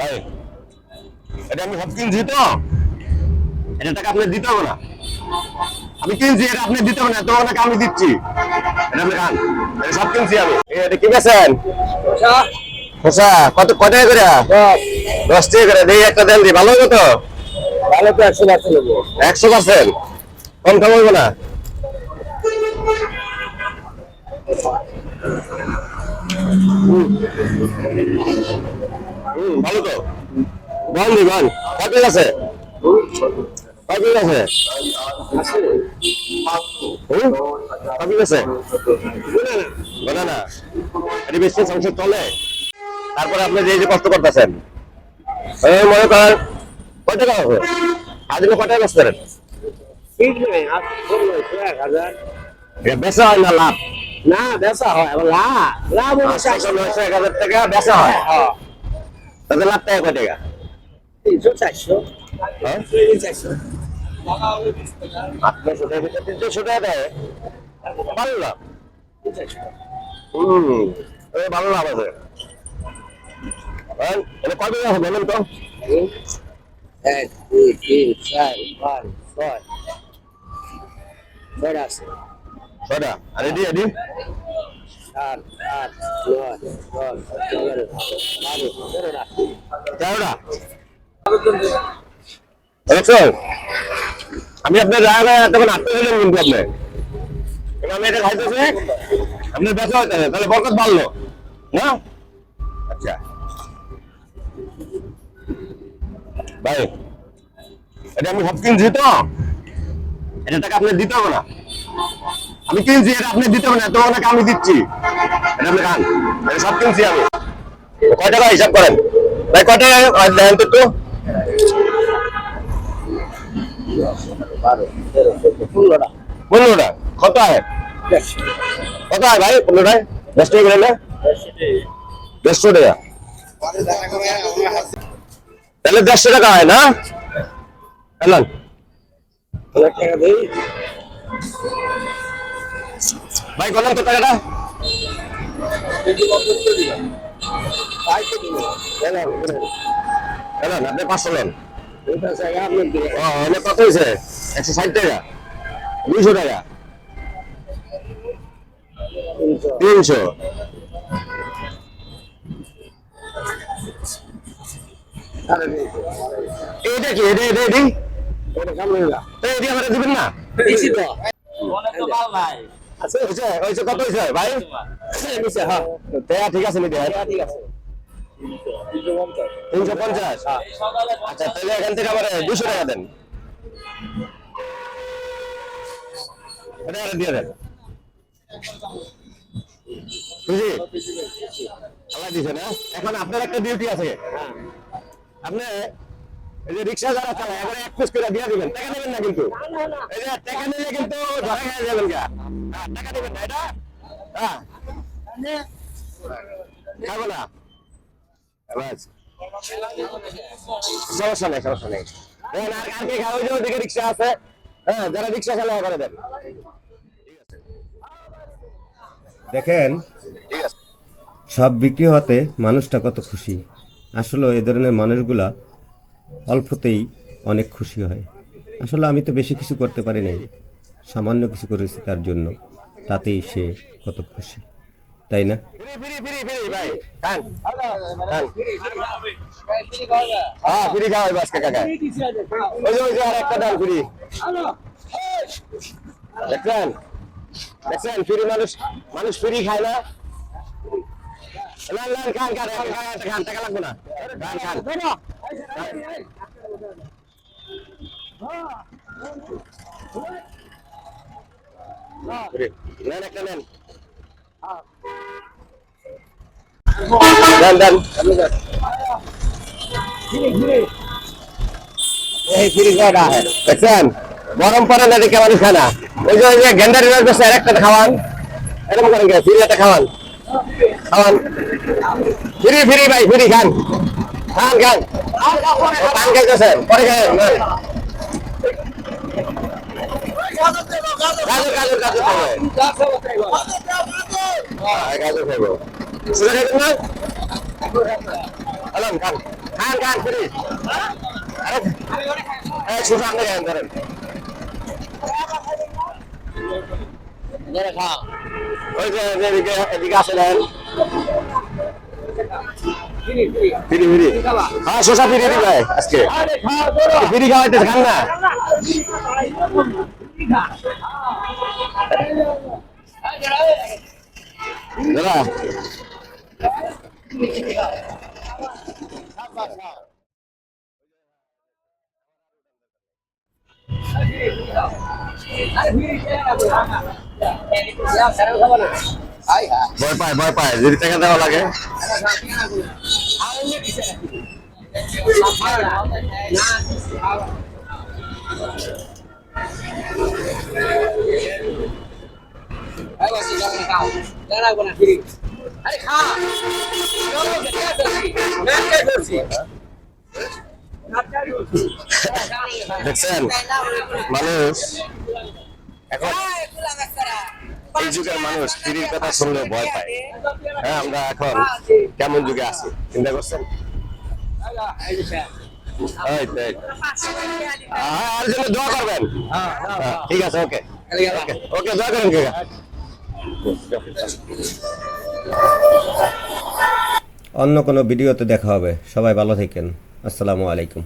ভাই এটা আমি সব কিনছি তো, এটা টাকা আপনি দিতে হবে না। আমি কিনছি, এটা আপনি দিতে হবে না, তোমার টাকা আমি দিচ্ছি। এটা আপনি খান, এটা সব কিনছি আমি। এটা কি বেছেন? খোসা কত টাকা করে? 10 টাকা করে। দেখি একটা দেন দি, ভালো হবে তো? ভালো তো 100% নেবো। 100%? কম কম হইব না? ভালো তো, বল দি বল। কত আছে? কত আছে? কত আছে? বলে না, এটা বেশি সংসার চলে। তারপরে আপনি যে যে কষ্ট করতেছেন, মনে করেন কয় টাকা হবে? আজকে কয় টাকা বেচতে পারেন? ঠিক নেই, আর বললো 1000। এটা বেচা হয় না লাভ? না বেচা হয়, আবার লাভ হলো 500-1000 টাকা বেচা হয়। তাতে লাভ টাকা কয় টাকা? 300-400। হ্যাঁ 300-400। 800 টাকা ভিতরে 300 টাকা দেয়, ভালো লাভ। 300-400। ভালো লাভ আছে। এটা কয় টাকা হবে বলেন তো? 1, 2, 3, 4, 5, 6 ছয়টা আছে। ছয়টা। আর এডি এডি 7, 8, 9, 10, 11, 12, 13টা। 13টা। দেখছেন, আমি আপনার জায়গায় তখন আটকে দিলাম কিন্তু আপনি, আমি এটা খাইতেছি, আপনার ব্যবসা হইতে হবে, তাহলে বরকত বাড়লো না? আচ্ছা ভাই, এটা আমি সব কিনছি তো, এটা টাকা আপনি দিতে হবে না। আমি কিনছি, এটা আপনি দিতে হবে না, তোমার টাকা আমি দিচ্ছি। এটা আপনি খান, এটা সব কিনছি আমি। কয় টাকা হিসাব করেন ভাই, কয় টাকা দেন তো একটু? 12, 13, 14, 15টা। 15টা। কত হয়? 150। কত হয় ভাই 15টায়? 10 টাকা করে না? 150 টাকা। তাহলে 150 টাকা হয় না? এলান টাকা দেই। ভাই, বলেন তো টাকাটা। এলান আপনি 500 নেন। এটা জায়গা আপনি দিবেন। অনেক কত হয়েছে? 160 টাকা, 200 টাকা, 300। এইটা কি? এটা এটা এটি এটা কেমন হইলা? এটি আমরা দিবেন না? বেশি তো। অনেক তো মাল নাই। আচ্ছা হয়েছে হয়েছে, কত হয়েছে ভাই? নিচে হ্যাঁ। ঠিক আছে, নিতে ঠিক আছে। 350। এই সকালে আচ্ছা তাহলে এখান থেকে আবার 200 টাকা দেন, এটা আর দিয়ে দেন। বুঝলি, আল্লাহ দিছে না। এখন আপনার একটা ডিউটি আছে, আপনি এই যে রিক্সা যারা চালায় এবারে 1 পিস করে দিয়ে দিবেন, টাকা নেবেন না কিন্তু। এই যে টাকা নিলে কিন্তু ধরা খেয়ে যাবেন গা। টাকা দেবেন না এটা। হ্যাঁ খাবো না, বাস। সমস্যা নেই, সমস্যা নেই। আর আর কে খাওয়া যাবে? দেখে রিক্সা আছে, হ্যাঁ যারা রিক্সা চালায় করে দেন। দেখেন, ঠিক আছে। সব বিক্রি হতে মানুষটা কত খুশি। আসলে এ ধরনের মানুষগুলা অল্পতেই অনেক খুশি হয়। আসলে আমি তো বেশি কিছু করতে পারি নাই, সামান্য কিছু করেছি তার জন্য, তাতেই সে কত খুশি, তাই না? ফ্রি ফ্রি ফ্রি ফ্রি ভাই, খান খান। হ্যাঁ ফ্রি খাওয়াই বাস কাকা। ওই যে আর একটা দাম ফ্রি। দেখছেন দেখছেন, ফ্রি মানুষ, মানুষ ফ্রি খায় না। খান খান খান খান, টাকা লাগবে না, খান খান। নেন একটা নেন, দেন দেন। এই ফ্রি কয়টা আছে? দেখছেন গরম পরে না দেখে মানুষ খায় না। ওই যে গেন্ডারি রোড বেশি, আরেকটা খাওয়ান, এরকম করেন ফ্রি একটা খাওয়ান, খাওয়ান। ফ্রি ফ্রি ভাই, ফ্রি খান খান খান। পান খাইতেছেন পরে খান। গাজর গাজর গাজর খাবে, গাজর খাবো। সুগার খাবেন না? খান খান। খান ফ্রি এই শুধু আপনি খান ধরেন मेरे खाओ ওই যে এদিকে আসে দেন फ्री फ्री ফ্রি হ্যাঁ শসা ফ্রি দিবে আজকে अरे खाओ बोलो ফ্রি খাওয়াইতে খান না দাদা ভয় পায় যদি টাকা দেওয়া লাগে अरे खा मैं क्या करছি দেখছেন মানুষ এখন এই যুগের মানুষ ফ্রির কথা শুনলে ভয় পায় হ্যাঁ আমরা এখন কেমন যুগে আছি চিন্তা করছেন এই তো, এই তো। আর জন্য দোয়া করবেন হ্যাঁ, ঠিক আছে ওকে ওকে দোয়া করেন কে অন্য কোনো ভিডিওতে দেখা হবে। সবাই ভালো থাকেন। আসসালামু আলাইকুম।